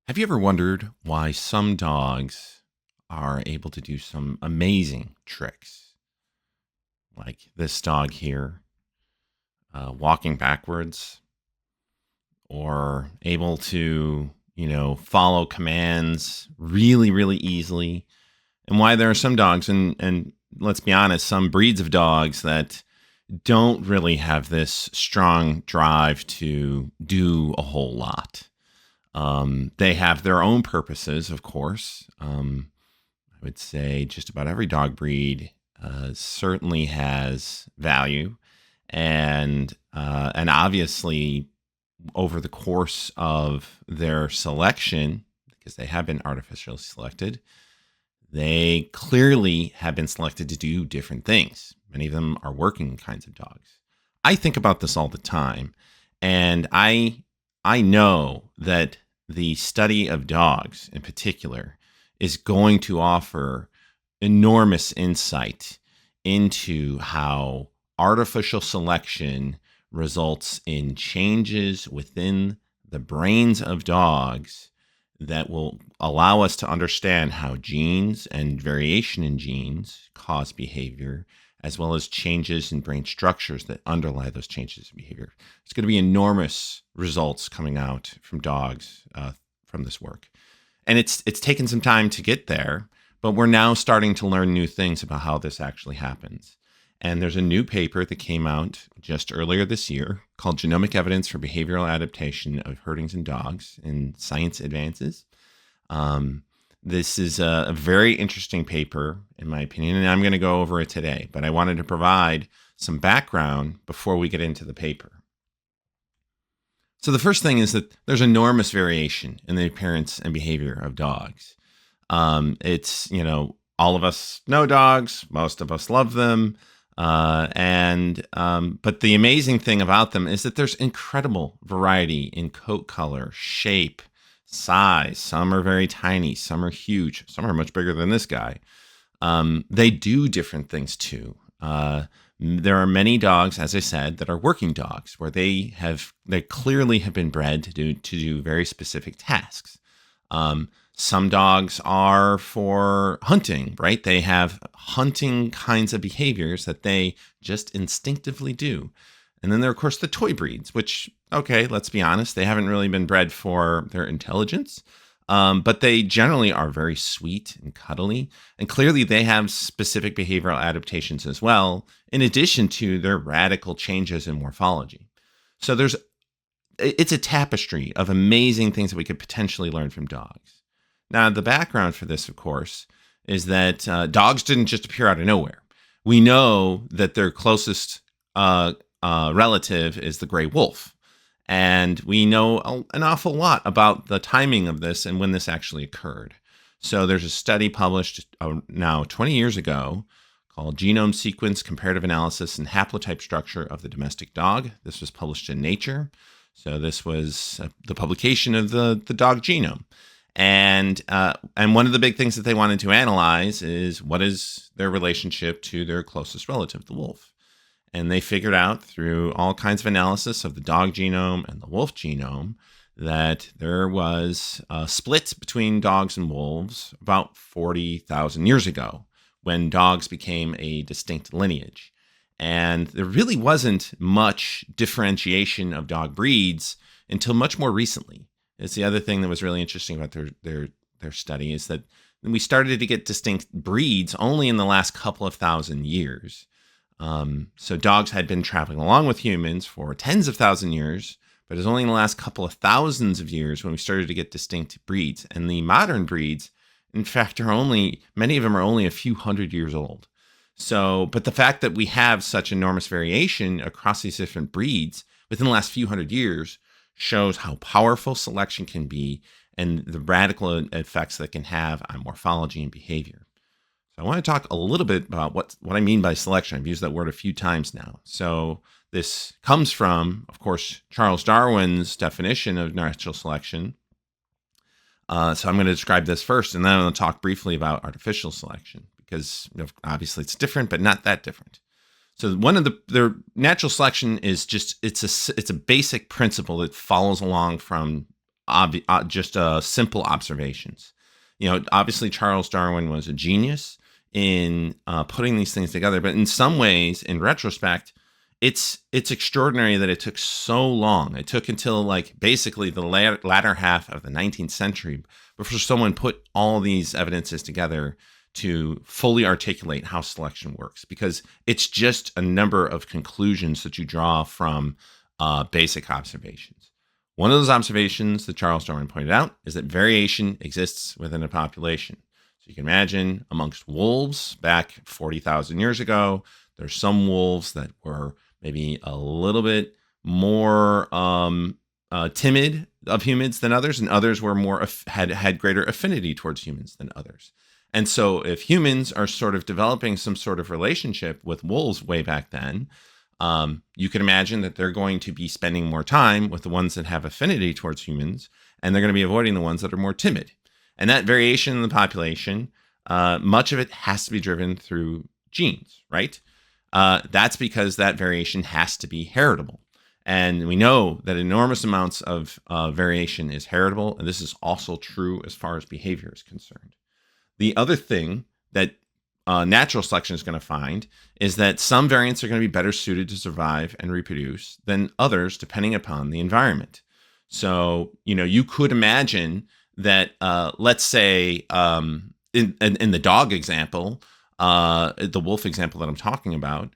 Have you ever wondered why some dogs are able to do some amazing tricks? Like this dog here, walking backwards, or able to, follow commands really, really easily. And why there are some dogs, and let's be honest, some breeds of dogs that don't really have this strong drive to do a whole lot. They have their own purposes, of course. I would say just about every dog breed certainly has value, and obviously over the course of their selection, because they have been artificially selected, they clearly have been selected to do different things. Many of them are working kinds of dogs. I think about this all the time, and I know that the study of dogs in particular is going to offer enormous insight into how artificial selection results in changes within the brains of dogs that will allow us to understand how genes and variation in genes cause behavior, as well as changes in brain structures that underlie those changes in behavior. It's going to be enormous results coming out from dogs from this work. And it's taken some time to get there, but we're now starting to learn new things about how this actually happens. And there's a new paper that came out just earlier this year called Genomic Evidence for Behavioral Adaptation of Herdings in Dogs in Science Advances. This is a very interesting paper, in my opinion, and I'm going to go over it today. But I wanted to provide some background before we get into the paper. So the first thing is that there's enormous variation in the appearance and behavior of dogs. It's, all of us know dogs. Most of us love them. But the amazing thing about them is that there's incredible variety in coat color, shape, size. Some are very tiny, some are huge, some are much bigger than this guy. They do different things too. There are many dogs, as I said, that are working dogs, where they clearly have been bred to do very specific tasks. Some dogs are for hunting, right? They have hunting kinds of behaviors that they just instinctively do. And then there are, of course, the toy breeds, which, okay, let's be honest, they haven't really been bred for their intelligence, but they generally are very sweet and cuddly. And clearly they have specific behavioral adaptations as well, in addition to their radical changes in morphology. So it's a tapestry of amazing things that we could potentially learn from dogs. Now, the background for this, of course, is that dogs didn't just appear out of nowhere. We know that their closest relative is the gray wolf. And we know an awful lot about the timing of this and when this actually occurred. So there's a study published now 20 years ago called Genome Sequence Comparative Analysis and Haplotype Structure of the Domestic Dog. This was published in Nature. So this was the publication of the dog genome. And one of the big things that they wanted to analyze is what is their relationship to their closest relative, the wolf. And they figured out through all kinds of analysis of the dog genome and the wolf genome that there was a split between dogs and wolves about 40,000 years ago when dogs became a distinct lineage. And there really wasn't much differentiation of dog breeds until much more recently. It's the other thing that was really interesting about their study is that we started to get distinct breeds only in the last couple of thousand years. So dogs had been traveling along with humans for tens of thousands of years, but it was only in the last couple of thousands of years when we started to get distinct breeds. And the modern breeds, in fact, many of them are only a few hundred years old. So, but the fact that we have such enormous variation across these different breeds within the last few hundred years shows how powerful selection can be and the radical effects that can have on morphology and behavior. So I want to talk a little bit about what I mean by selection. I've used that word a few times now. So this comes from, of course, Charles Darwin's definition of natural selection. So I'm going to describe this first, and then I'm going to talk briefly about artificial selection because obviously it's different, but not that different. So one of the natural selection is just it's a basic principle that follows along from just simple observations. Obviously Charles Darwin was a genius in putting these things together, but in some ways, in retrospect, it's extraordinary that it took so long. It took until basically the latter half of the 19th century before someone put all these evidences together to fully articulate how selection works, because it's just a number of conclusions that you draw from basic observations. One of those observations that Charles Darwin pointed out is that variation exists within a population. So you can imagine amongst wolves back 40,000 years ago, there's some wolves that were maybe a little bit more timid of humans than others, and others were more had greater affinity towards humans than others. And so if humans are sort of developing some sort of relationship with wolves way back then, you can imagine that they're going to be spending more time with the ones that have affinity towards humans, and they're going to be avoiding the ones that are more timid. And that variation in the population, much of it has to be driven through genes, right? That's because that variation has to be heritable. And we know that enormous amounts of variation is heritable, and this is also true as far as behavior is concerned. The other thing that natural selection is going to find is that some variants are going to be better suited to survive and reproduce than others, depending upon the environment. So, you could imagine that, let's say, in the dog example, the wolf example that I'm talking about,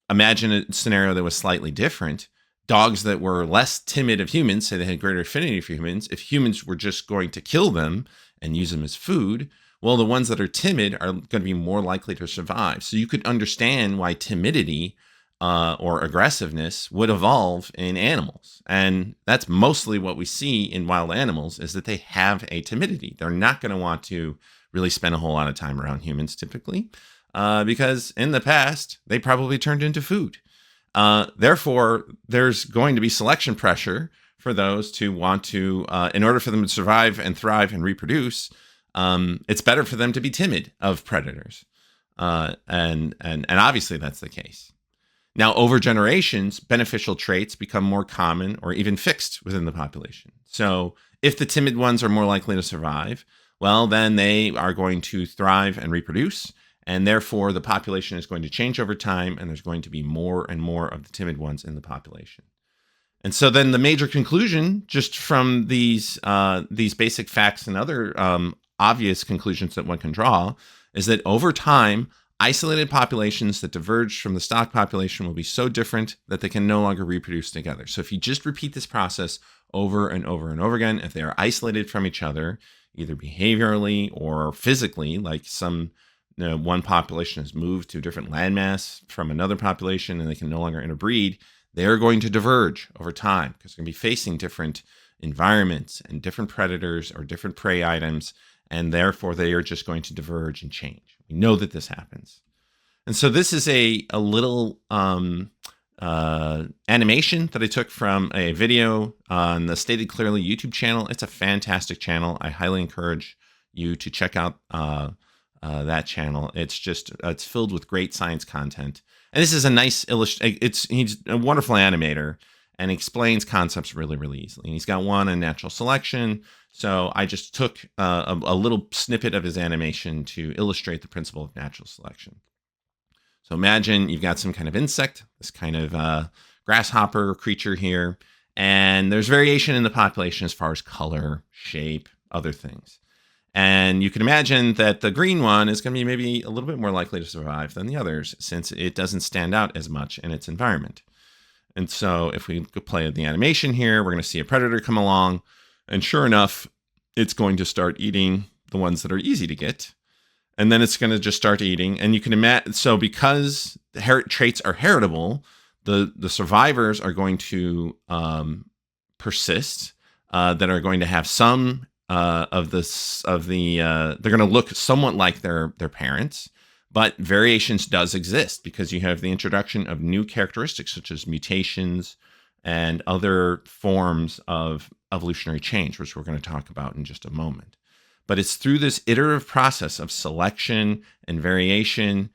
imagine a scenario that was slightly different. Dogs that were less timid of humans, say they had greater affinity for humans, if humans were just going to kill them and use them as food, well, the ones that are timid are going to be more likely to survive. So you could understand why timidity or aggressiveness would evolve in animals. And that's mostly what we see in wild animals, is that they have a timidity. They're not going to want to really spend a whole lot of time around humans typically, because in the past, they probably turned into food. Therefore, there's going to be selection pressure for those to want to, in order for them to survive and thrive and reproduce, it's better for them to be timid of predators. And obviously that's the case. Now, over generations, beneficial traits become more common or even fixed within the population. So if the timid ones are more likely to survive, well, then they are going to thrive and reproduce. And therefore, the population is going to change over time, and there's going to be more and more of the timid ones in the population. And so then the major conclusion, just from these basic facts and other obvious conclusions that one can draw, is that over time, isolated populations that diverge from the stock population will be so different that they can no longer reproduce together. So if you just repeat this process over and over and over again, if they are isolated from each other, either behaviorally or physically, like one population has moved to a different landmass from another population and they can no longer interbreed, they are going to diverge over time because they're going to be facing different environments and different predators or different prey items, and therefore they are just going to diverge and change. We know that this happens. And so this is a little animation that I took from a video on the Stated Clearly YouTube channel. It's a fantastic channel. I highly encourage you to check out that channel. It's filled with great science content. And this is a nice he's a wonderful animator and explains concepts really, really easily. And he's got one on natural selection. So I just took a little snippet of his animation to illustrate the principle of natural selection. So imagine you've got some kind of insect, this kind of grasshopper creature here, and there's variation in the population as far as color, shape, other things. And you can imagine that the green one is going to be maybe a little bit more likely to survive than the others, since it doesn't stand out as much in its environment. And so if we play the animation here, we're going to see a predator come along, and sure enough, it's going to start eating the ones that are easy to get. And then it's going to just start eating. And you can imagine, so because the traits are heritable, the survivors are going to persist, that are going to have some they're going to look somewhat like their parents. But variations does exist because you have the introduction of new characteristics such as mutations and other forms of evolutionary change, which we're going to talk about in just a moment. But it's through this iterative process of selection and variation,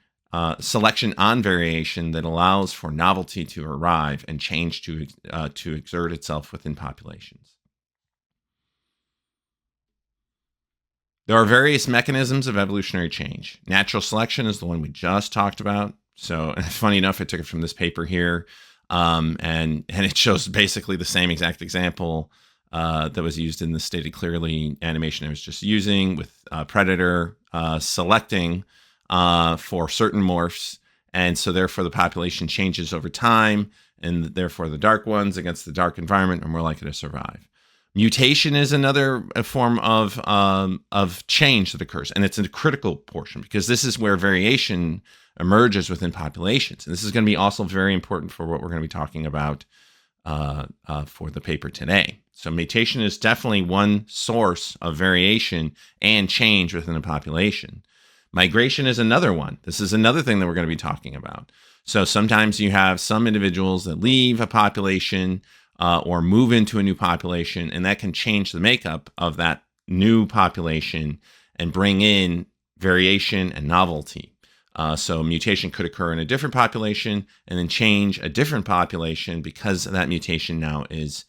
selection on variation, that allows for novelty to arrive and change to exert itself within populations. There are various mechanisms of evolutionary change. Natural selection is the one we just talked about. So, funny enough, I took it from this paper here, and it shows basically the same exact example that was used in the stated clearly animation I was just using, with predator selecting for certain morphs, and so therefore the population changes over time, and therefore the dark ones against the dark environment are more likely to survive. Mutation is another form of change that occurs, and it's a critical portion because this is where variation emerges within populations, and this is going to be also very important for what we're going to be talking about for the paper today. So mutation is definitely one source of variation and change within a population. Migration is another one. This is another thing that we're going to be talking about. So sometimes you have some individuals that leave a population or move into a new population, and that can change the makeup of that new population and bring in variation and novelty. So mutation could occur in a different population and then change a different population because that mutation now is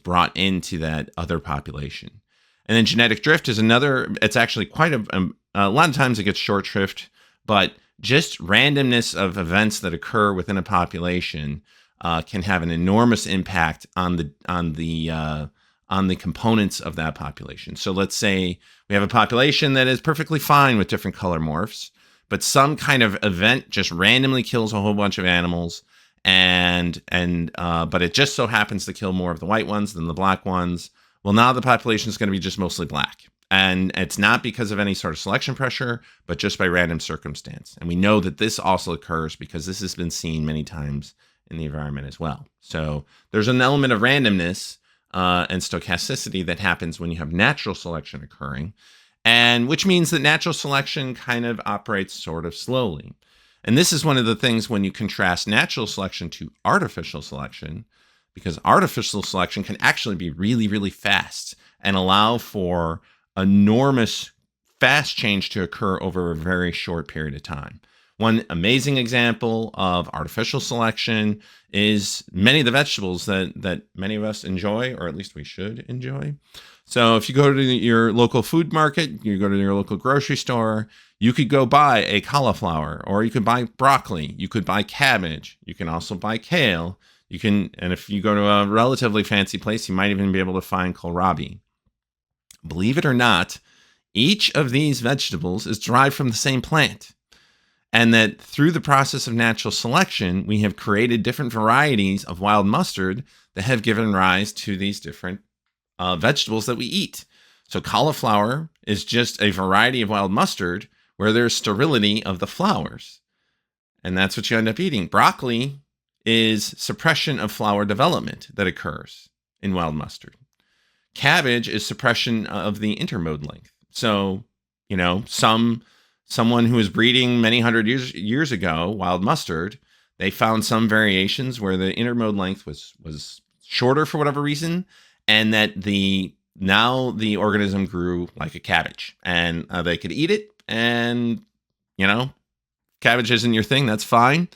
brought into that other population. And then genetic drift is another. It's actually quite a lot of times it gets short shrift, but just randomness of events that occur within a population can have an enormous impact on the components of that population. So let's say we have a population that is perfectly fine with different color morphs, but some kind of event just randomly kills a whole bunch of animals, but it just so happens to kill more of the white ones than the black ones. Well, now the population is going to be just mostly black. And it's not because of any sort of selection pressure, but just by random circumstance. And we know that this also occurs because this has been seen many times in the environment as well. So there's an element of randomness and stochasticity that happens when you have natural selection occurring, and which means that natural selection kind of operates sort of slowly. And this is one of the things when you contrast natural selection to artificial selection, because artificial selection can actually be really, really fast and allow for enormous fast change to occur over a very short period of time. One amazing example of artificial selection is many of the vegetables that many of us enjoy, or at least we should enjoy. So if you go to your local food market, you go to your local grocery store, you could go buy a cauliflower, or you could buy broccoli, you could buy cabbage, you can also buy kale, and if you go to a relatively fancy place, you might even be able to find kohlrabi. Believe it or not, each of these vegetables is derived from the same plant. And that through the process of natural selection, we have created different varieties of wild mustard that have given rise to these different vegetables that we eat. So cauliflower is just a variety of wild mustard where there's sterility of the flowers. And that's what you end up eating. Broccoli is suppression of flower development that occurs in wild mustard. Cabbage is suppression of the intermode length. So, someone who was breeding many hundred years ago, wild mustard, they found some variations where the intermode length was shorter for whatever reason, and that now the organism grew like a cabbage, and they could eat it. And cabbage isn't your thing, that's fine,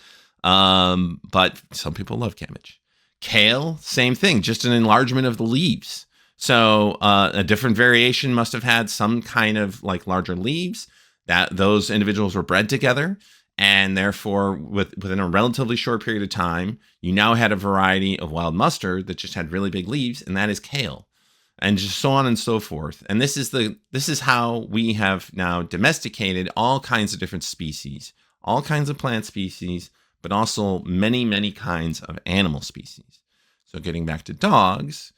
but some people love cabbage. Kale, same thing, just an enlargement of the leaves. So a different variation must have had some kind of like larger leaves, that those individuals were bred together, and therefore within a relatively short period of time, you now had a variety of wild mustard that just had really big leaves, and that is kale, and just so on and so forth. And this is how we have now domesticated all kinds of different species, all kinds of plant species, but also many, many kinds of animal species. So getting back to dogs,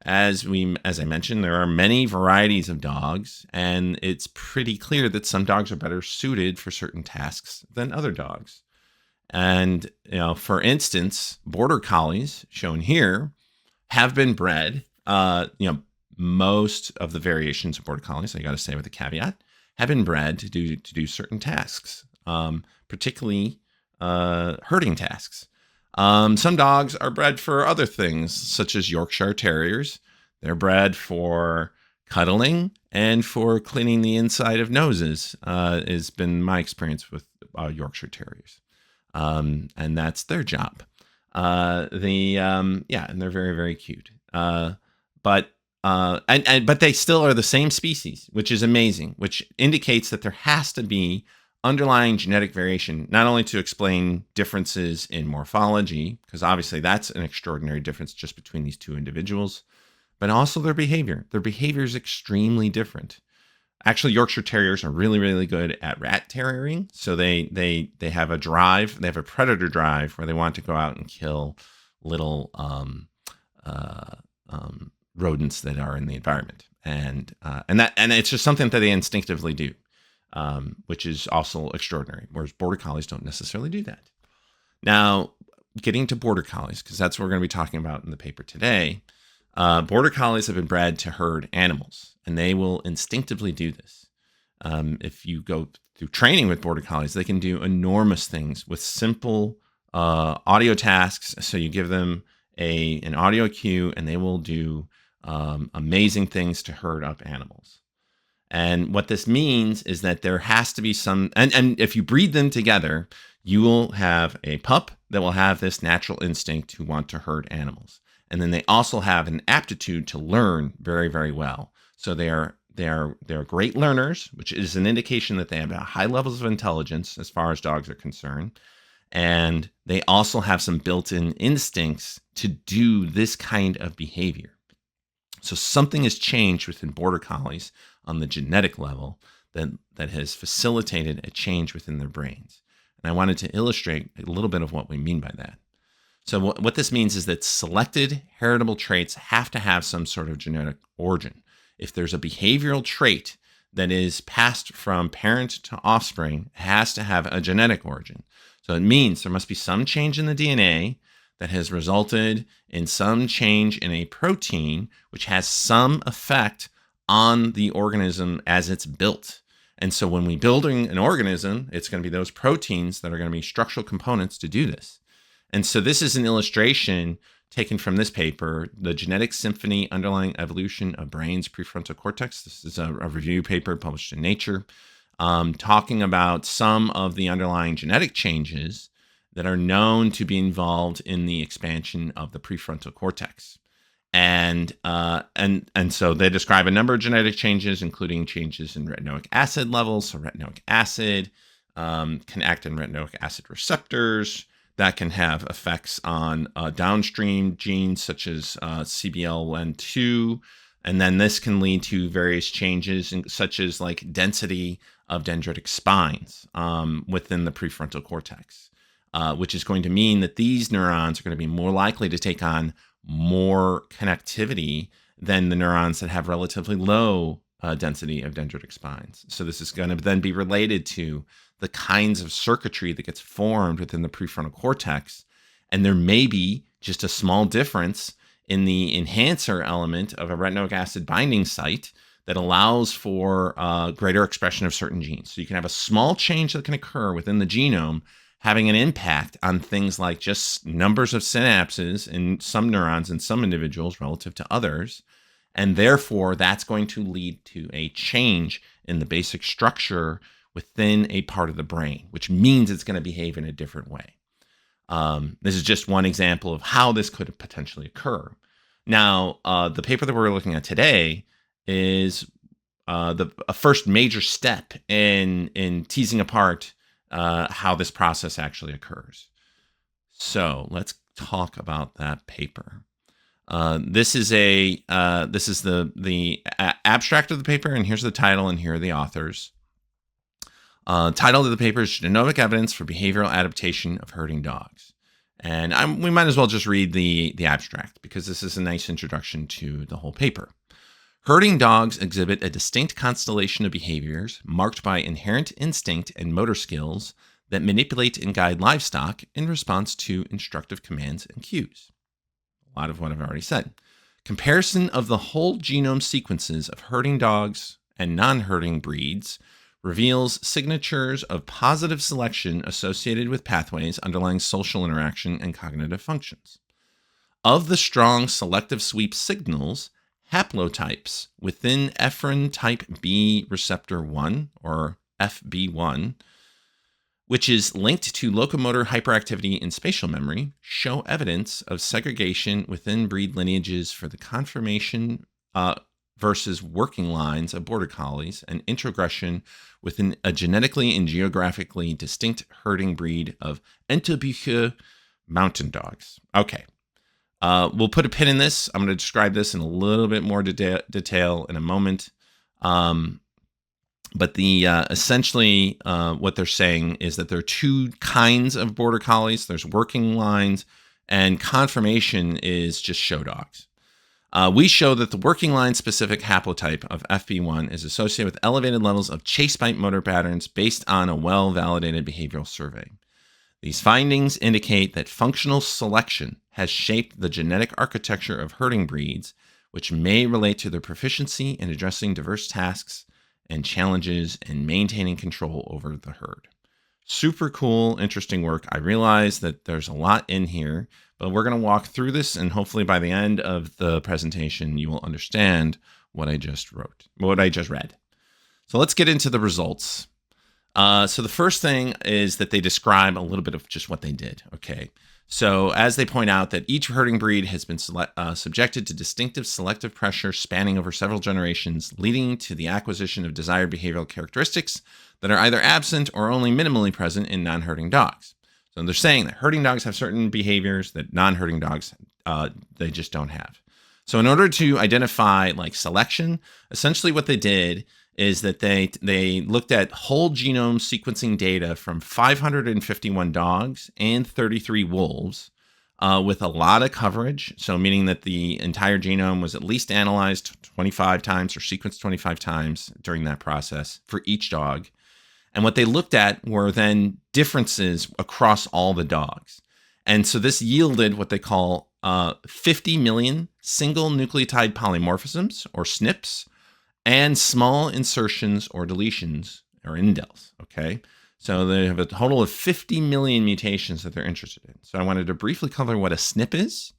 as I mentioned, there are many varieties of dogs, and it's pretty clear that some dogs are better suited for certain tasks than other dogs. And, for instance, border collies, shown here, have been bred. Most of the variations of border collies, I got to say with a caveat, have been bred to do certain tasks, particularly herding tasks. Some dogs are bred for other things, such as Yorkshire Terriers. They're bred for cuddling and for cleaning the inside of noses, has been my experience with Yorkshire Terriers. And that's their job. And they're very, very cute. But But they still are the same species, which is amazing, which indicates that there has to be underlying genetic variation, not only to explain differences in morphology, because obviously that's an extraordinary difference just between these two individuals, but also their behavior. Their behavior is extremely different. Actually, Yorkshire Terriers are really, really good at rat terriering. So they have a drive, they have a predator drive where they want to go out and kill little uh, rodents that are in the environment, and it's just something that they instinctively do, which is also extraordinary. Whereas border collies don't necessarily do that. Now, getting to border collies, because that's what we're going to be talking about in the paper today. Border collies have been bred to herd animals, and they will instinctively do this. If you go through training with border collies, they can do enormous things with simple audio tasks. So you give them an audio cue, and they will do amazing things to herd up animals. And what this means is that there has to be some, and if you breed them together, you will have a pup that will have this natural instinct to want to herd animals. And then they also have an aptitude to learn very, very well. So they're great learners, which is an indication that they have high levels of intelligence as far as dogs are concerned. And they also have some built-in instincts to do this kind of behavior. So something has changed within border collies on the genetic level that has facilitated a change within their brains. And I wanted to illustrate a little bit of what we mean by that. So what this means is that selected heritable traits have to have some sort of genetic origin. If there's a behavioral trait that is passed from parent to offspring, it has to have a genetic origin. So it means there must be some change in the DNA that has resulted in some change in a protein, which has some effect on the organism as it's built. And so when we're building an organism, it's going to be those proteins that are going to be structural components to do this. And so this is an illustration taken from this paper, The Genetic Symphony, Underlying Evolution of Brain's Prefrontal Cortex. This is a review paper published in Nature, talking about some of the underlying genetic changes that are known to be involved in the expansion of the prefrontal cortex. And so they describe a number of genetic changes, including changes in retinoic acid levels. So retinoic acid can act on retinoic acid receptors that can have effects on downstream genes such as CBLN2. And then this can lead to various changes such as like density of dendritic spines within the prefrontal cortex, which is going to mean that these neurons are going to be more likely to take on more connectivity than the neurons that have relatively low density of dendritic spines. So this is going to then be related to the kinds of circuitry that gets formed within the prefrontal cortex. And there may be just a small difference in the enhancer element of a retinoic acid binding site that allows for greater expression of certain genes. So you can have a small change that can occur within the genome having an impact on things like just numbers of synapses in some neurons in some individuals relative to others. And therefore, that's going to lead to a change in the basic structure within a part of the brain, which means it's going to behave in a different way. This is just one example of how this could potentially occur. Now, the paper that we're looking at today is a first major step in teasing apart how this process actually occurs. So let's talk about that paper. This is the abstract of the paper, and here's the title, and here are the authors. Title of the paper is Genomic Evidence for Behavioral Adaptation of Herding Dogs. And we might as well just read the abstract because this is a nice introduction to the whole paper. Herding dogs exhibit a distinct constellation of behaviors marked by inherent instinct and motor skills that manipulate and guide livestock in response to instructive commands and cues. A lot of what I've already said. Comparison of the whole genome sequences of herding dogs and non-herding breeds reveals signatures of positive selection associated with pathways underlying social interaction and cognitive functions. Of the strong selective sweep signals, haplotypes within ephrin type B receptor 1, or FB1, which is linked to locomotor hyperactivity and spatial memory, show evidence of segregation within breed lineages for the conformation versus working lines of border collies and introgression within a genetically and geographically distinct herding breed of Entebücher mountain dogs. Okay. We'll put a pin in this. I'm going to describe this in a little bit more detail in a moment. But essentially what they're saying is that there are two kinds of border collies. There's working lines, and conformation is just show dogs. We show that the working line specific haplotype of FB1 is associated with elevated levels of chase bite motor patterns based on a well-validated behavioral survey. These findings indicate that functional selection has shaped the genetic architecture of herding breeds, which may relate to their proficiency in addressing diverse tasks and challenges in maintaining control over the herd. Super cool, interesting work. I realize that there's a lot in here, but we're going to walk through this, and hopefully by the end of the presentation, you will understand what I just read. So let's get into the results. So the first thing is that they describe a little bit of just what they did. Okay. So as they point out that each herding breed has been subjected to distinctive selective pressure spanning over several generations, leading to the acquisition of desired behavioral characteristics that are either absent or only minimally present in non-herding dogs. So they're saying that herding dogs have certain behaviors that non-herding dogs, they just don't have. So in order to identify like selection, essentially what they did is that they looked at whole genome sequencing data from 551 dogs and 33 wolves with a lot of coverage. So meaning that the entire genome was at least analyzed 25 times or sequenced 25 times during that process for each dog. And what they looked at were then differences across all the dogs. And so this yielded what they call 50 million single nucleotide polymorphisms, or SNPs, and small insertions or deletions, or indels, okay? So they have a total of 50 million mutations that they're interested in. So I wanted to briefly cover what a SNP is.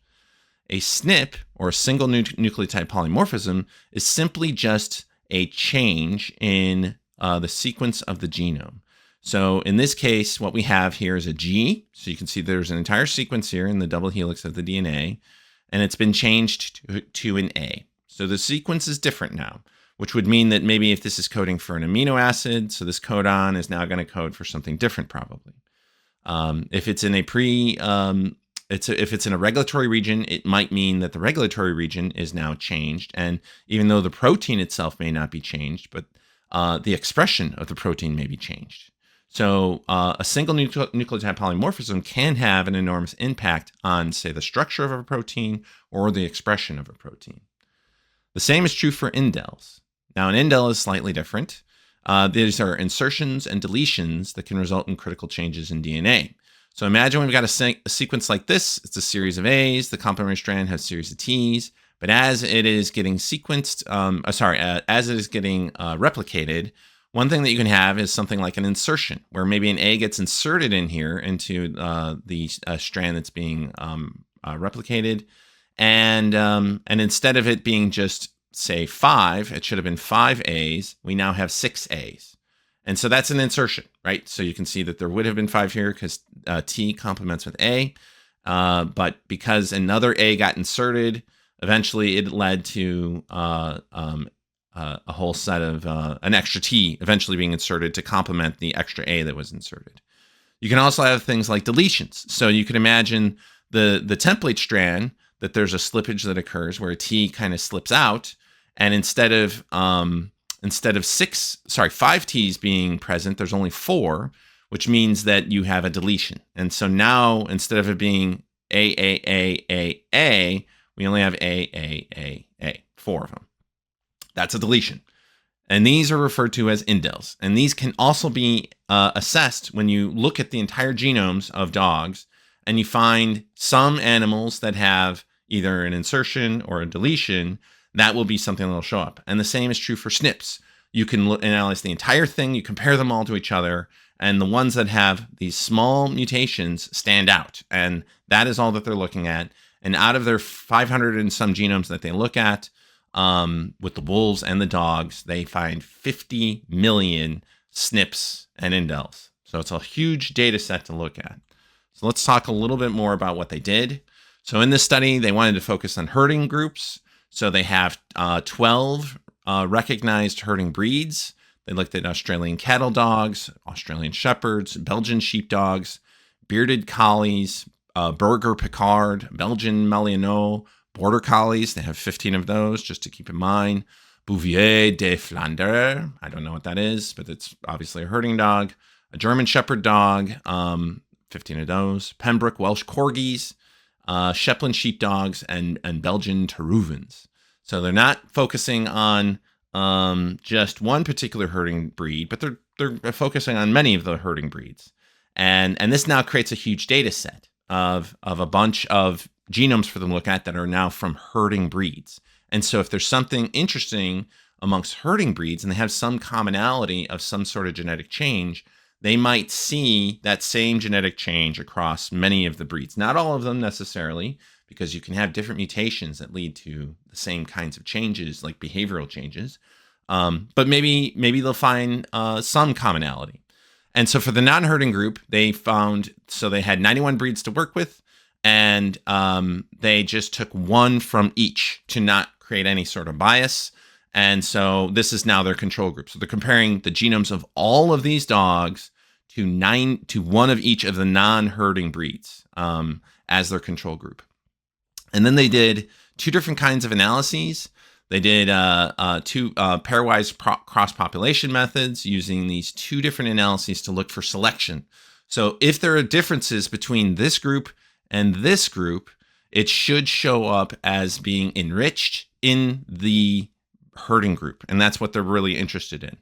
A SNP, or a single nucleotide polymorphism, is simply just a change in the sequence of the genome. So in this case, what we have here is a G. So you can see there's an entire sequence here in the double helix of the DNA, and it's been changed to an A. So the sequence is different now, which would mean that maybe if this is coding for an amino acid, so this codon is now going to code for something different probably. If it's in if it's in a regulatory region, it might mean that the regulatory region is now changed. And even though the protein itself may not be changed, but the expression of the protein may be changed. So a single nucleotide polymorphism can have an enormous impact on, say, the structure of a protein or the expression of a protein. The same is true for indels. Now, an indel is slightly different. These are insertions and deletions that can result in critical changes in DNA. So imagine we've got a sequence like this. It's a series of A's. The complementary strand has a series of T's. But as it is getting sequenced, as it is getting replicated, one thing that you can have is something like an insertion, where maybe an A gets inserted in here into the strand that's being replicated, and instead of it being just, say, 5, it should have been 5 A's. We now have 6 A's, and so that's an insertion, right? So you can see that there would have been 5 here because T complements with A, but because another A got inserted, eventually it led to a whole set of an extra T eventually being inserted to complement the extra A that was inserted. You can also have things like deletions. So you can imagine the template strand that there's a slippage that occurs where a T kind of slips out, and instead of 5 T's being present, there's only 4, which means that you have a deletion. And so now instead of it being A, we only have A, 4 of them. That's a deletion. And these are referred to as indels. And these can also be assessed when you look at the entire genomes of dogs and you find some animals that have either an insertion or a deletion. That will be something that will show up. And the same is true for SNPs. You can analyze the entire thing, you compare them all to each other, and the ones that have these small mutations stand out. And that is all that they're looking at. And out of their 500 and some genomes that they look at, with the wolves and the dogs, they find 50 million SNPs and indels. So it's a huge data set to look at. So let's talk a little bit more about what they did. So in this study, they wanted to focus on herding groups. So they have 12 recognized herding breeds. They looked at Australian cattle dogs, Australian shepherds, Belgian sheepdogs, bearded collies, Burger Picard, Belgian Malinois, border collies. They have 15 of those, just to keep in mind. Bouvier de Flandre, I don't know what that is, but it's obviously a herding dog. A German shepherd dog, 15 of those. Pembroke Welsh corgis, Shetland sheepdogs, and Belgian Teruvens. So they're not focusing on just one particular herding breed, but they're focusing on many of the herding breeds. And this now creates a huge data set of a bunch of genomes for them to look at that are now from herding breeds. And so if there's something interesting amongst herding breeds and they have some commonality of some sort of genetic change, they might see that same genetic change across many of the breeds. Not all of them necessarily, because you can have different mutations that lead to the same kinds of changes, like behavioral changes. But maybe they'll find some commonality. And so for the non-herding group, they had 91 breeds to work with, and they just took one from each to not create any sort of bias. And so this is now their control group. So they're comparing the genomes of all of these dogs to one of each of the non-herding breeds as their control group. And then they did two different kinds of analyses. They did two pairwise cross-population methods using these two different analyses to look for selection. So if there are differences between this group and this group, it should show up as being enriched in the herding group. And that's what they're really interested in.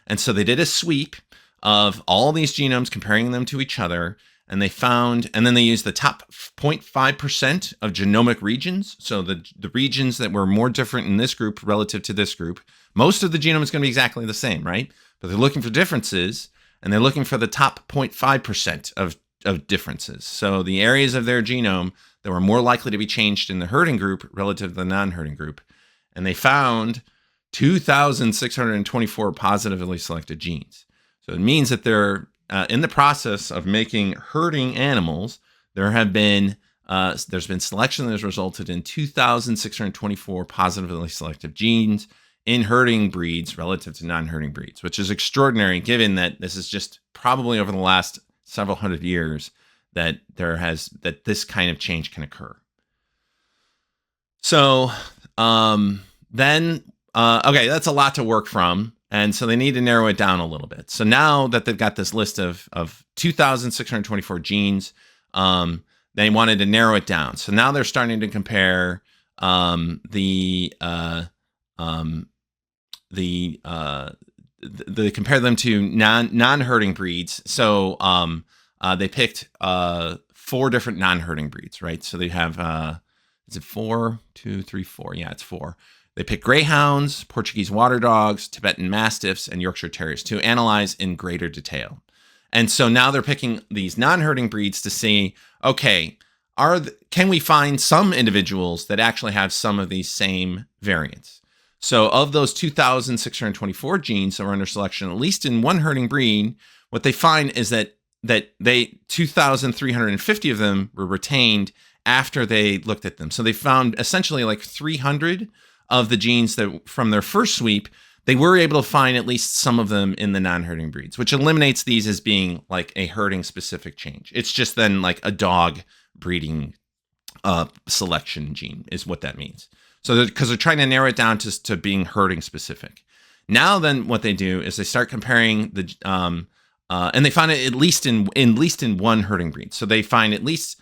And so they did a sweep of all these genomes, comparing them to each other. And then they used the top 0.5% of genomic regions. So the regions that were more different in this group relative to this group. Most of the genome is going to be exactly the same, right? But they're looking for differences, and they're looking for the top 0.5% of differences. So the areas of their genome that were more likely to be changed in the herding group relative to the non-herding group. And they found 2,624 positively selected genes. So it means that they're in the process of making herding animals. There's been selection that has resulted in 2,624 positively selected genes in herding breeds relative to non-herding breeds, which is extraordinary given that this is just probably over the last several hundred years that this kind of change can occur. So okay, that's a lot to work from. And so they need to narrow it down a little bit. So now that they've got this list of 2,624 genes, they wanted to narrow it down. So now they're starting to compare they compare them to non-herding breeds. So they picked 4 different non-herding breeds, right? So they have is it 4? 2, 3, 4? Yeah, it's 4. They pick greyhounds, Portuguese water dogs, Tibetan mastiffs, and Yorkshire terriers to analyze in greater detail. And so now they're picking these non-herding breeds to see, okay, can we find some individuals that actually have some of these same variants? So of those 2,624 genes that were under selection, at least in one herding breed, what they find is that 2,350 of them were retained after they looked at them. So they found essentially like 300 of the genes that from their first sweep, they were able to find at least some of them in the non-herding breeds, which eliminates these as being like a herding specific change. It's just then like a dog breeding selection gene is what that means. So because they're trying to narrow it down to being herding specific. Now then what they do is they start comparing the and they find it at least in one herding breed. So they find at least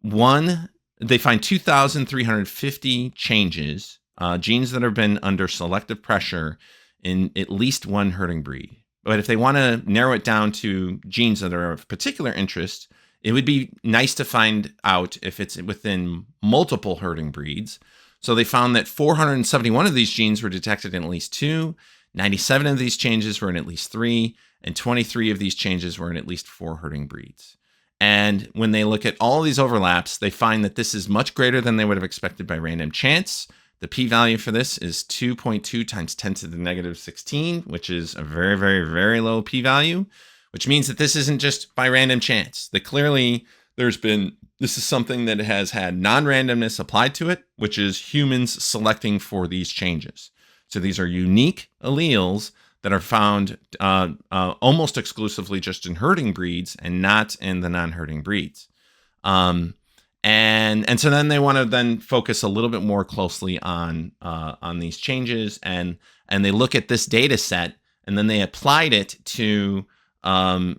they find 2,350 changes, genes that have been under selective pressure in at least one herding breed. But if they want to narrow it down to genes that are of particular interest, it would be nice to find out if it's within multiple herding breeds. So they found that 471 of these genes were detected in at least 2, 97 of these changes were in at least 3, and 23 of these changes were in at least 4 herding breeds. And when they look at all these overlaps, they find that this is much greater than they would have expected by random chance. The p-value for this is 2.2 times 10 to the negative 16, which is a very, very, very low p-value, which means that this isn't just by random chance. That clearly This is something that has had non-randomness applied to it, which is humans selecting for these changes. So these are unique alleles that are found almost exclusively just in herding breeds and not in the non-herding breeds. And so then they want to then focus a little bit more closely on these changes, and they look at this data set, and then they applied it to a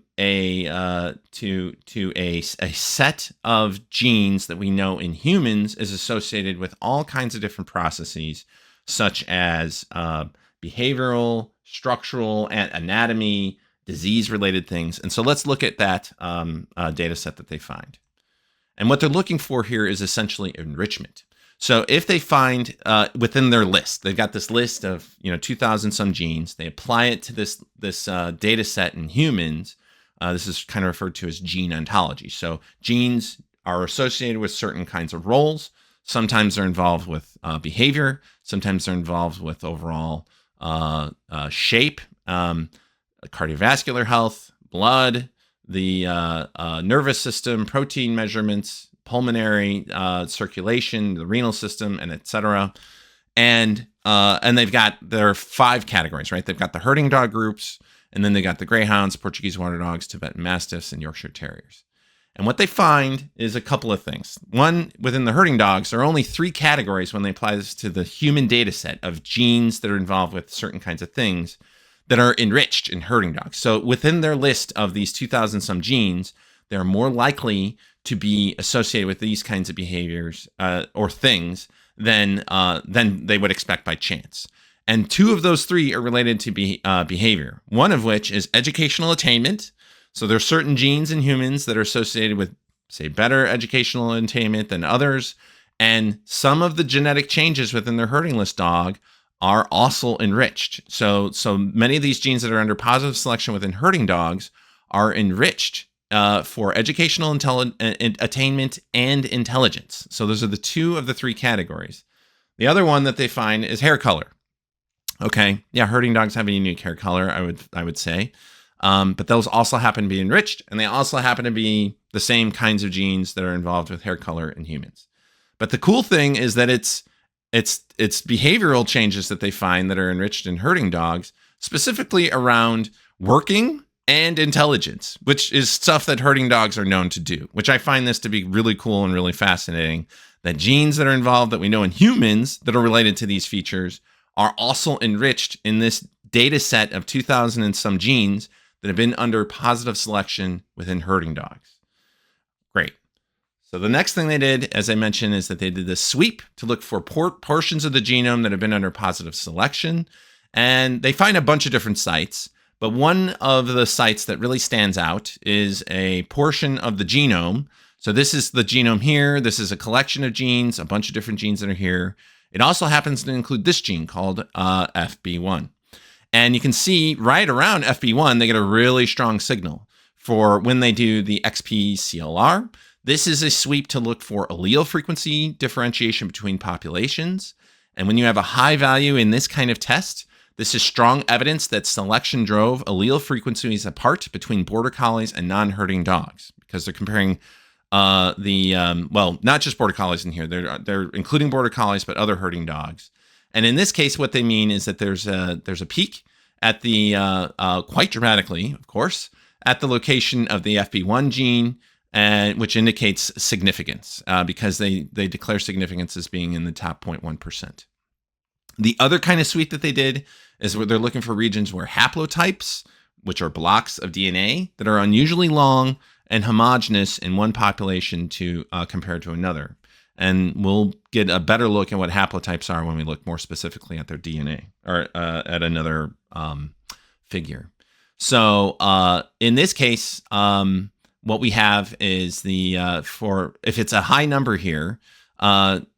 set of genes that we know in humans is associated with all kinds of different processes, such as behavioral, structural, and anatomy, disease-related things. And so let's look at that data set that they find. And what they're looking for here is essentially enrichment. So if they find within their list, they've got this list of 2,000 some genes, they apply it to this data set in humans. This is kind of referred to as gene ontology. So genes are associated with certain kinds of roles. Sometimes they're involved with behavior. Sometimes they're involved with overall shape, cardiovascular health, blood, the nervous system, protein measurements, pulmonary circulation, the renal system, and et cetera. And there are 5 categories, right? They've got the herding dog groups, and then they got the greyhounds, Portuguese water dogs, Tibetan mastiffs, and Yorkshire terriers. And what they find is a couple of things. One, within the herding dogs, there are only 3 categories when they apply this to the human data set of genes that are involved with certain kinds of things that are enriched in herding dogs. So within their list of these 2,000 some genes, they're more likely to be associated with these kinds of behaviors or things than they would expect by chance. And 2 of those 3 are related to behavior, one of which is educational attainment. So there are certain genes in humans that are associated with, say, better educational attainment than others. And some of the genetic changes within their herding list dog are also enriched. So many of these genes that are under positive selection within herding dogs are enriched for educational attainment and intelligence. So those are the 2 of the 3 categories. The other one that they find is hair color. Okay, yeah, herding dogs have a unique hair color, I would say. But those also happen to be enriched, and they also happen to be the same kinds of genes that are involved with hair color in humans. But the cool thing is that it's behavioral changes that they find that are enriched in herding dogs, specifically around working and intelligence, which is stuff that herding dogs are known to do, which I find this to be really cool and really fascinating, that genes that are involved that we know in humans that are related to these features are also enriched in this data set of 2,000 and some genes that have been under positive selection within herding dogs. Great. So the next thing they did, as I mentioned, is that they did this sweep to look for portions of the genome that have been under positive selection. And they find a bunch of different sites. But one of the sites that really stands out is a portion of the genome. So this is the genome here. This is a collection of genes, a bunch of different genes that are here. It also happens to include this gene called FB1. And you can see right around FB1, they get a really strong signal for when they do the XPCLR. This is a sweep to look for allele frequency differentiation between populations. And when you have a high value in this kind of test, this is strong evidence that selection drove allele frequencies apart between border collies and non-herding dogs, because they're comparing not just border collies in here. They're including border collies, but other herding dogs. And in this case, what they mean is that there's a peak at the quite dramatically, of course, at the location of the FB1 gene, which indicates significance because they declare significance as being in the top 0.1%. The other kind of sweep that they did is where they're looking for regions where haplotypes, which are blocks of DNA that are unusually long and homogeneous in one population compared to another. And we'll get a better look at what haplotypes are when we look more specifically at their DNA or at another figure. So in this case, what we have is if it's a high number here,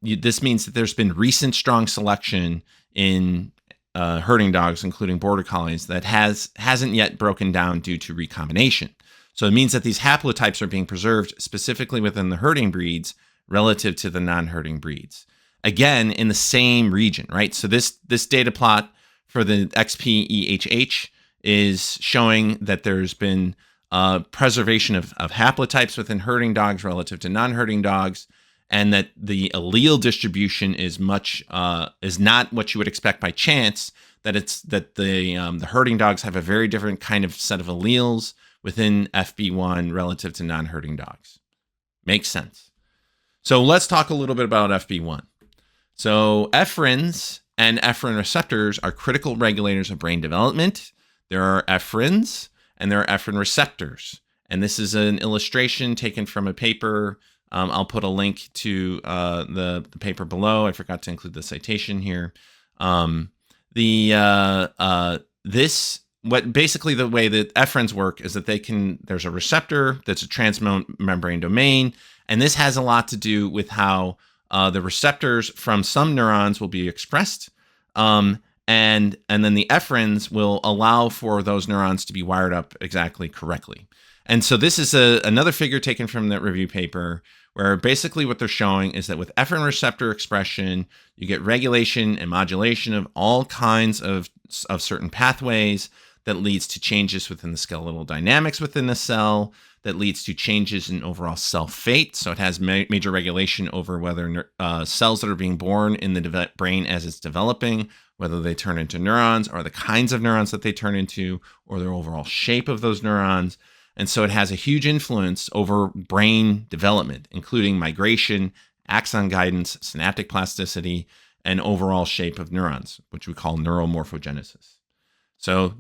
this means that there's been recent strong selection in herding dogs, including border collies, that hasn't yet broken down due to recombination. So it means that these haplotypes are being preserved specifically within the herding breeds relative to the non-herding breeds. Again, in the same region, right? So this data plot for the XPEHH is showing that there's been preservation of haplotypes within herding dogs relative to non-herding dogs, and that the allele distribution is not what you would expect by chance. That the herding dogs have a very different kind of set of alleles within FB1 relative to non-herding dogs. Makes sense. So let's talk a little bit about FB1. So ephrins and ephrin receptors are critical regulators of brain development. There are ephrins and there are ephrin receptors. And this is an illustration taken from a paper. I'll put a link to the paper below. I forgot to include the citation here. Basically the way that ephrins work is that there's a receptor that's a transmembrane domain, and this has a lot to do with how the receptors from some neurons will be expressed, and then the ephrins will allow for those neurons to be wired up exactly correctly. And so this is another figure taken from that review paper, where basically what they're showing is that with ephrin receptor expression, you get regulation and modulation of all kinds of certain pathways that leads to changes within the skeletal dynamics within the cell, that leads to changes in overall cell fate. So it has major regulation over whether cells that are being born in the brain as it's developing, whether they turn into neurons or the kinds of neurons that they turn into, or their overall shape of those neurons. And so it has a huge influence over brain development, including migration, axon guidance, synaptic plasticity, and overall shape of neurons, which we call neuromorphogenesis. So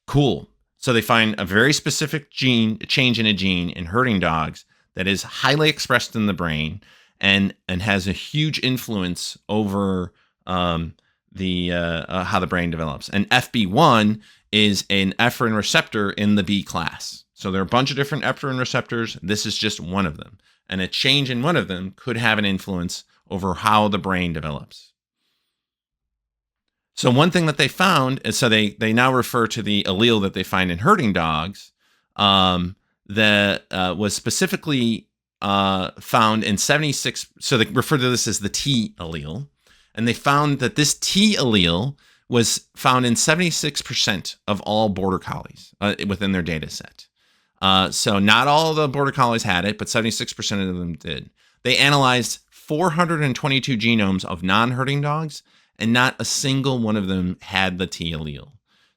cool. So they find a very specific change in a gene in herding dogs that is highly expressed in the brain and has a huge influence over how the brain develops. And FB1 is an ephrin receptor in the B class. So there are a bunch of different ephrin receptors. This is just one of them. And a change in one of them could have an influence over how the brain develops. So one thing that they found is, so they now refer to the allele that they find in herding dogs that was specifically found in 76. So they refer to this as the T allele. And they found that this T allele was found in 76% of all border collies within their data set. So not all the border collies had it, but 76% of them did. They analyzed 422 genomes of non-herding dogs, and not a single one of them had the T allele.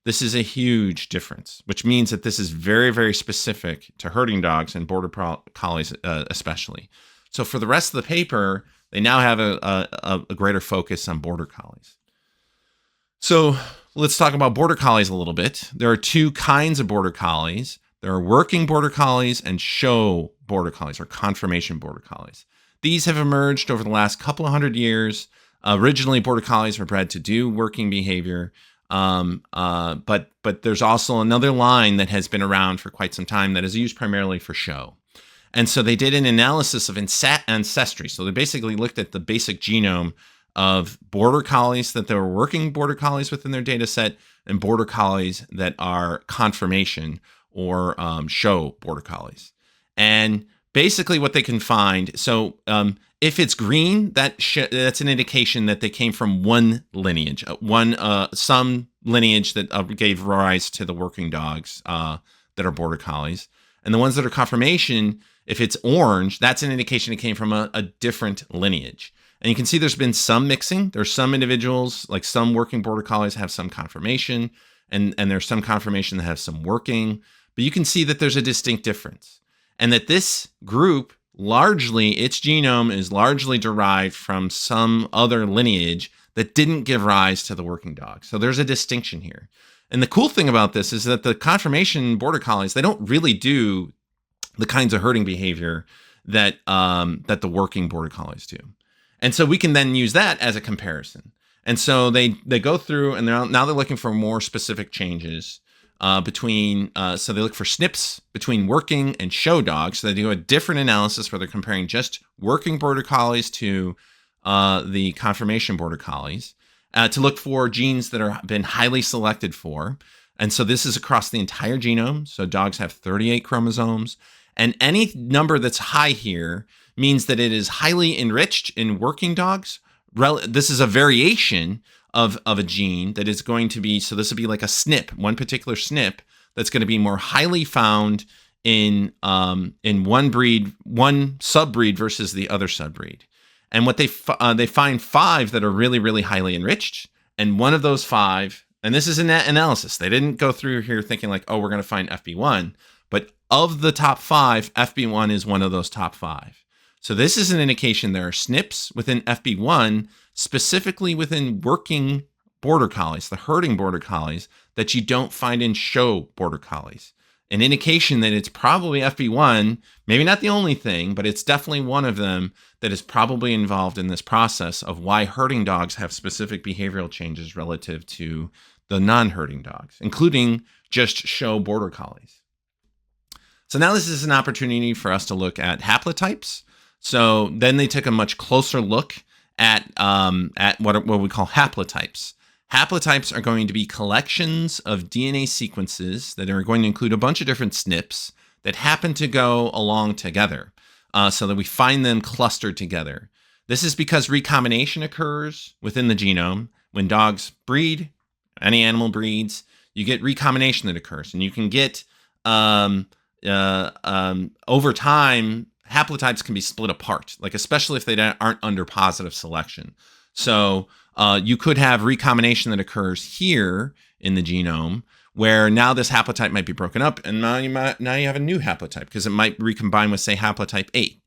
This is a huge difference, which means that this is very, very specific to herding dogs and border collies especially. So for the rest of the paper, they now have a greater focus on border collies. So let's talk about border collies a little bit. There are two kinds of border collies. There are working border collies and show border collies, or conformation border collies. These have emerged over the last couple of hundred years. Originally, border collies were bred to do working behavior, but there's also another line that has been around for quite some time that is used primarily for show. And so they did an analysis of ancestry. So they basically looked at the basic genome of border collies that there were working border collies within their data set, and border collies that are conformation or show border collies. And basically what they can find, so if it's green, that's an indication that they came from one lineage, some lineage that gave rise to the working dogs that are border collies. And the ones that are conformation, if it's orange, that's an indication it came from a different lineage. And you can see there's been some mixing. There's some individuals, like some working border collies have some conformation, and there's some conformation that have some working. But you can see that there's a distinct difference. And that this group, largely, its genome is largely derived from some other lineage that didn't give rise to the working dog. So there's a distinction here. And the cool thing about this is that the conformation border collies, they don't really do the kinds of herding behavior that the working border collies do. And so we can then use that as a comparison. And so they go through, and now they're looking for more specific changes between, so they look for SNPs between working and show dogs. So they do a different analysis where they're comparing just working border collies to the conformation border collies to look for genes that are been highly selected for. And so this is across the entire genome. So dogs have 38 chromosomes, and any number that's high here means that it is highly enriched in working dogs. This is a variation of a gene that is going to be, so this would be like a SNP, one particular SNP that's going to be more highly found in one subbreed versus the other subbreed. And what they find 5 that are really, really highly enriched, and one of those 5, and this is an analysis. They didn't go through here thinking like, oh, we're going to find FB1, but of the top 5, FB1 is one of those top 5. So this is an indication there are SNPs within FB1, specifically within working border collies, the herding border collies, that you don't find in show border collies. An indication that it's probably FB1, maybe not the only thing, but it's definitely one of them that is probably involved in this process of why herding dogs have specific behavioral changes relative to the non-herding dogs, including just show border collies. So now this is an opportunity for us to look at haplotypes. So then they took a much closer look at what we call haplotypes. Haplotypes are going to be collections of DNA sequences that are going to include a bunch of different SNPs that happen to go along together, so that we find them clustered together. This is because recombination occurs within the genome. When dogs breed, any animal breeds, you get recombination that occurs, and you can get over time, haplotypes can be split apart, like especially if they aren't under positive selection. So you could have recombination that occurs here in the genome, where now this haplotype might be broken up, and now you have a new haplotype because it might recombine with, say, haplotype 8.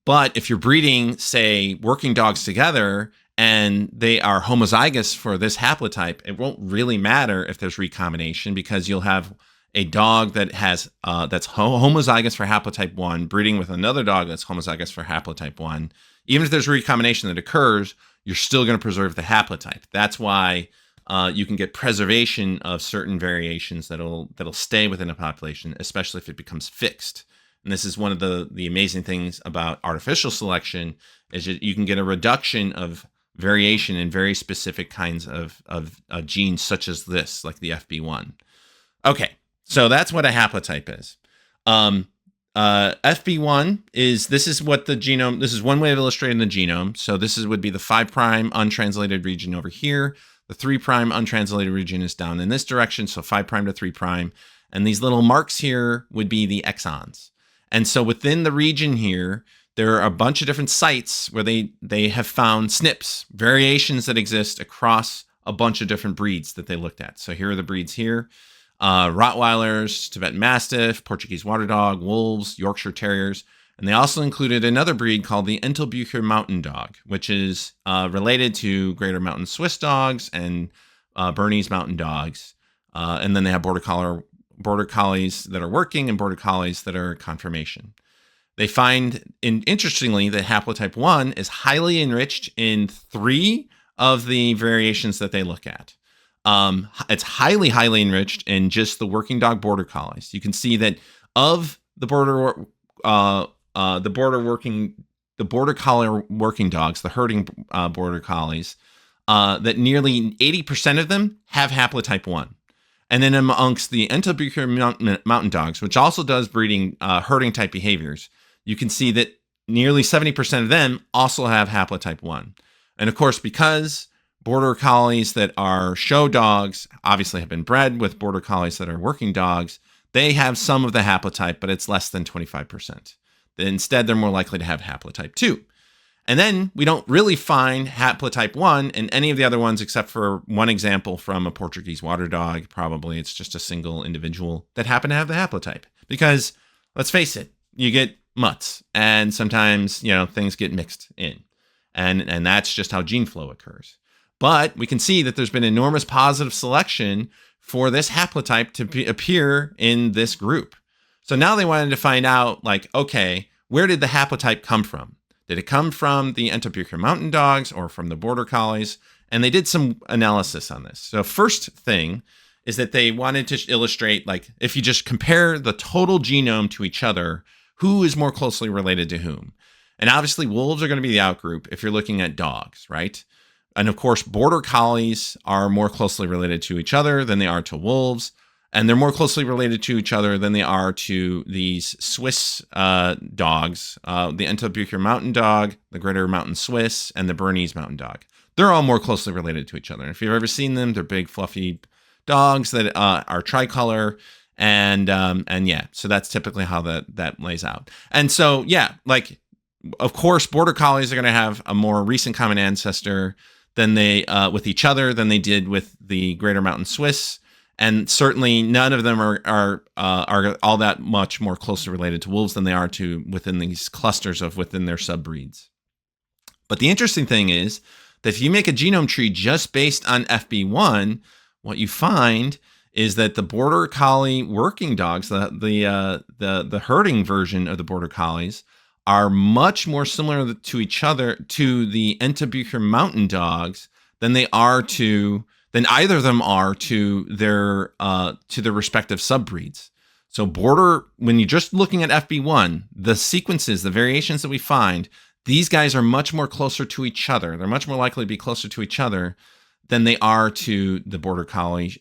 But if you're breeding, say, working dogs together and they are homozygous for this haplotype, it won't really matter if there's recombination, because you'll have a dog that has that's homozygous for haplotype 1 breeding with another dog that's homozygous for haplotype 1. Even if there's recombination that occurs, you're still going to preserve the haplotype. That's why you can get preservation of certain variations that'll stay within a population, especially if it becomes fixed. And this is one of the amazing things about artificial selection, is that you can get a reduction of variation in very specific kinds of genes, such as this, like the FB1. Okay, so that's what a haplotype is. FB1 this is what the genome, this is one way of illustrating the genome. So this would be the 5' untranslated region over here. The 3' untranslated region is down in this direction, so 5' to 3'. And these little marks here would be the exons. And so within the region here, there are a bunch of different sites where they have found SNPs, variations that exist across a bunch of different breeds that they looked at. So here are the breeds here. Rottweilers, Tibetan Mastiff, Portuguese Water Dog, Wolves, Yorkshire Terriers. And they also included another breed called the Entelbucher Mountain Dog, which is related to Greater Mountain Swiss Dogs and Bernese Mountain Dogs. And then they have border collies that are working and border collies that are conformation. They find, interestingly, that haplotype 1 is highly enriched in 3 of the variations that they look at. It's highly enriched in just the working dog border collies. You can see that of the border collie working dogs, the herding border collies, that nearly 80% of them have haplotype 1. And then amongst the Entelbucher mountain dogs, which also does breeding herding type behaviors, you can see that nearly 70% of them also have haplotype 1. And of course, because border collies that are show dogs obviously have been bred with border collies that are working dogs, they have some of the haplotype, but it's less than 25%. Instead, they're more likely to have haplotype 2. And then we don't really find haplotype 1 in any of the other ones, except for one example from a Portuguese water dog. Probably it's just a single individual that happened to have the haplotype. Because let's face it, you get mutts, and sometimes, things get mixed in. And that's just how gene flow occurs. But we can see that there's been enormous positive selection for this haplotype to appear in this group. So now they wanted to find out, okay, where did the haplotype come from? Did it come from the Entelbucher mountain dogs or from the border collies? And they did some analysis on this. So first thing is that they wanted to illustrate, if you just compare the total genome to each other, who is more closely related to whom? And obviously, wolves are going to be the outgroup if you're looking at dogs, right? And of course, border collies are more closely related to each other than they are to wolves. And they're more closely related to each other than they are to these Swiss dogs, the Entelbucher mountain dog, the Greater Mountain Swiss, and the Bernese mountain dog. They're all more closely related to each other. And if you've ever seen them, they're big, fluffy dogs that are tricolor. And yeah, so that's typically how that lays out. And so yeah, like of course, border collies are going to have a more recent common ancestor than they with each other than they did with the Greater Mountain Swiss, and certainly none of them are all that much more closely related to wolves than they are to within these clusters of within their subbreeds. But the interesting thing is that if you make a genome tree just based on FB1, what you find is that the border collie working dogs, the herding version of the border collies, are much more similar to each other, to the Enterbucher mountain dogs, than either of them are to their respective subbreeds. So when you're just looking at FB1, the sequences, the variations that we find, these guys are much more closer to each other. They're much more likely to be closer to each other than they are to the border collie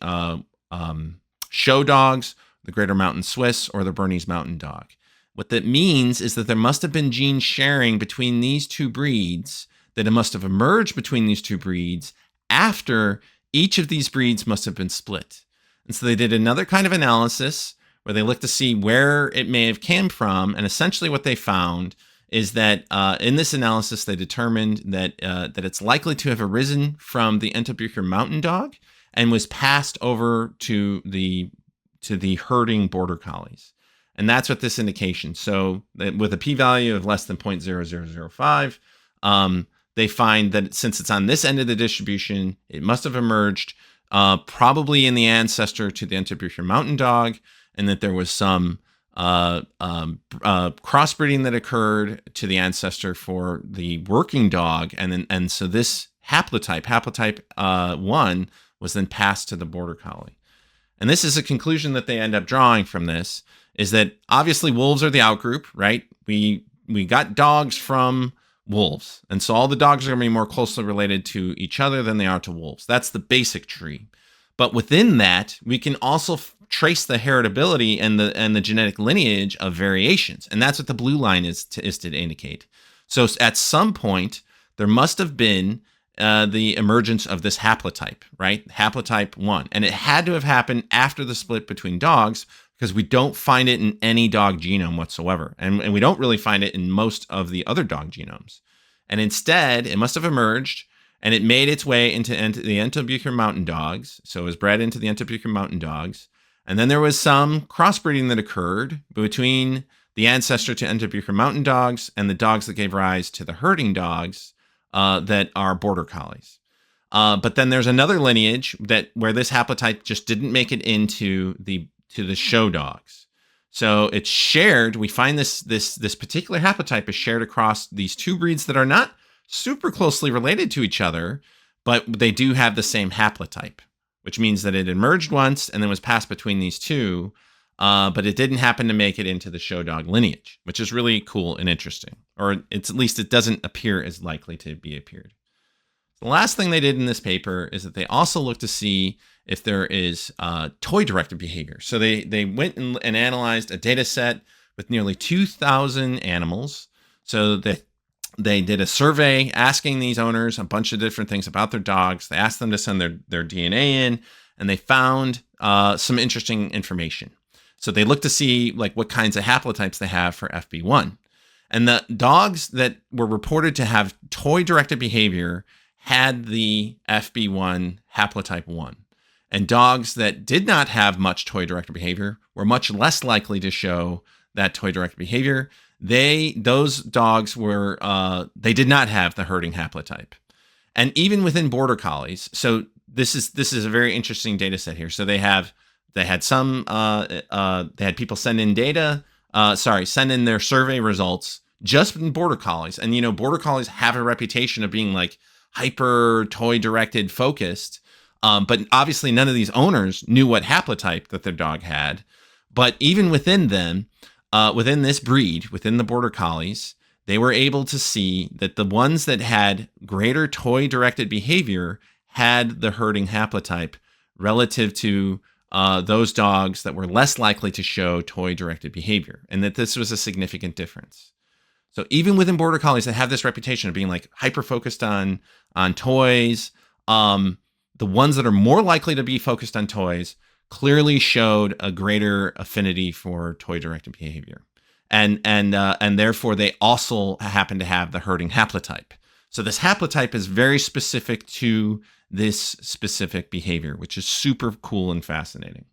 show dogs, the Greater Mountain Swiss, or the Bernese Mountain Dog. What that means is that there must have been gene sharing between these two breeds, that it must have emerged between these two breeds after each of these breeds must have been split. And so they did another kind of analysis where they looked to see where it may have came from. And essentially what they found is that in this analysis, they determined that it's likely to have arisen from the Enterbucher mountain dog and was passed over to the herding border collies. And that's what this indication. So with a p-value of less than 0.0005, they find that since it's on this end of the distribution, it must have emerged probably in the ancestor to the Enterbucher mountain dog, and that there was some crossbreeding that occurred to the ancestor for the working dog, and so this haplotype 1, was then passed to the border collie. And this is a conclusion that they end up drawing from this, is that obviously wolves are the outgroup, right? We got dogs from wolves, and so all the dogs are going to be more closely related to each other than they are to wolves. That's the basic tree. But within that, we can also trace the heritability and the genetic lineage of variations, and that's what the blue line is to indicate. So at some point, there must have been the emergence of this haplotype, right? Haplotype 1. And it had to have happened after the split between dogs, because we don't find it in any dog genome whatsoever. And we don't really find it in most of the other dog genomes. And instead, it must have emerged, and it made its way into the Enterbucher mountain dogs. So it was bred into the Enterbucher mountain dogs. And then there was some crossbreeding that occurred between the ancestor to Enterbucher mountain dogs and the dogs that gave rise to the herding dogs that are border collies. But then there's another lineage where this haplotype just didn't make it into the show dogs. So it's shared. We find this particular haplotype is shared across these two breeds that are not super closely related to each other, but they do have the same haplotype, which means that it emerged once and then was passed between these two, but it didn't happen to make it into the show dog lineage, which is really cool and interesting. Or it's at least it doesn't appear as likely to be appeared. The last thing they did in this paper is that they also looked to see if there is toy-directed behavior. So they went and analyzed a data set with nearly 2,000 animals. So they did a survey asking these owners a bunch of different things about their dogs. They asked them to send their DNA in, and they found some interesting information. So they looked to see like what kinds of haplotypes they have for FB1. And the dogs that were reported to have toy-directed behavior had the FB1 haplotype 1. And dogs that did not have much toy-directed behavior were much less likely to show that toy-directed behavior. Those dogs were they did not have the herding haplotype. And even within border collies, so this is a very interesting data set here. So they had people send in send in their survey results just in border collies. And border collies have a reputation of being like hyper toy-directed focused. But obviously none of these owners knew what haplotype that their dog had. But even within them, within this breed, within the border collies, they were able to see that the ones that had greater toy-directed behavior had the herding haplotype relative to those dogs that were less likely to show toy-directed behavior, and that this was a significant difference. So even within border collies that have this reputation of being like hyper-focused on toys, the ones that are more likely to be focused on toys clearly showed a greater affinity for toy-directed behavior. And therefore they also happen to have the herding haplotype. So this haplotype is very specific to this specific behavior, which is super cool and fascinating.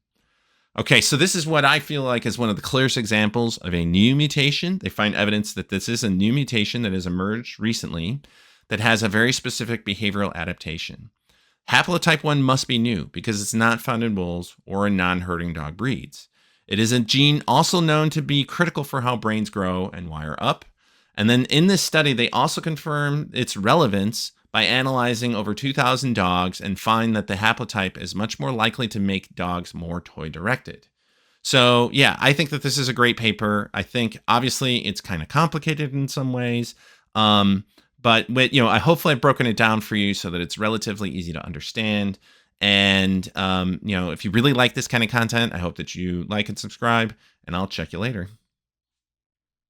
Okay, so this is what I feel like is one of the clearest examples of a new mutation. They find evidence that this is a new mutation that has emerged recently that has a very specific behavioral adaptation. Haplotype 1 must be new because it's not found in wolves or in non-herding dog breeds. It is a gene also known to be critical for how brains grow and wire up. And then in this study, they also confirm its relevance by analyzing over 2,000 dogs and find that the haplotype is much more likely to make dogs more toy-directed. So yeah, I think that this is a great paper. I think obviously it's kind of complicated in some ways, but I hopefully I've broken it down for you so that it's relatively easy to understand. And if you really like this kind of content, I hope that you like and subscribe, and I'll check you later.